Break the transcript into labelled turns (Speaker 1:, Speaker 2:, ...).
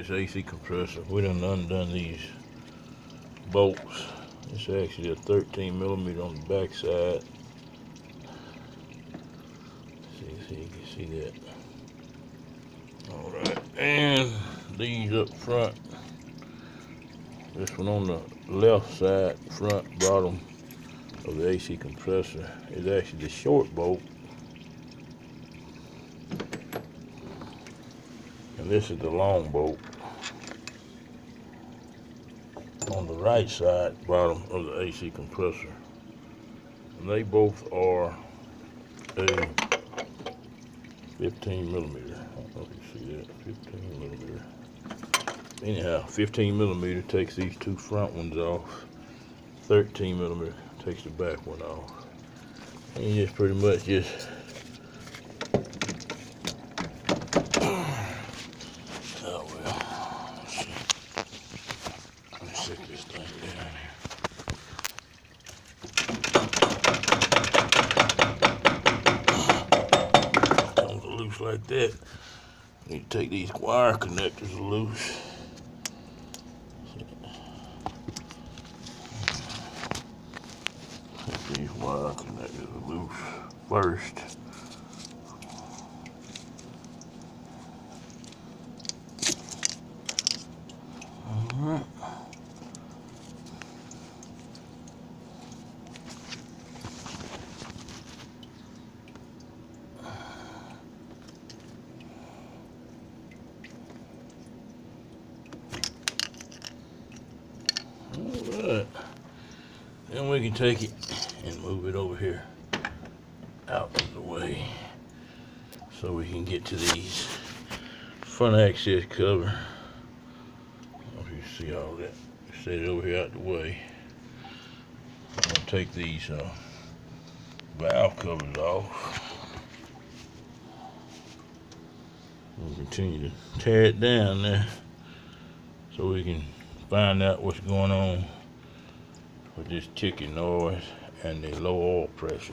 Speaker 1: this AC compressor. We done undone these bolts. It's actually a 13 millimeter on the back side. See, you can see that. Alright, and these up front. This one on the left side, front, bottom of the AC compressor is actually the short bolt. And this is the long bolt on the right side, bottom of the AC compressor. And they both are a 15 millimeter. I don't know if you see that, 15 millimeter. Anyhow, 15 millimeter takes these two front ones off. 13 millimeter takes the back one off. And you just pretty much just stick this thing down here. Comes loose like that. You take these wire connectors loose. Take these wire connectors loose first. Alright. Alright, then we can take it and move it over here out of the way so we can get to these front access cover. I don't know if you see all that. Set it over here out the way. I'm going to take these valve covers off. We'll continue to tear it down there so we can find out what's going on with this ticking noise and the low oil pressure.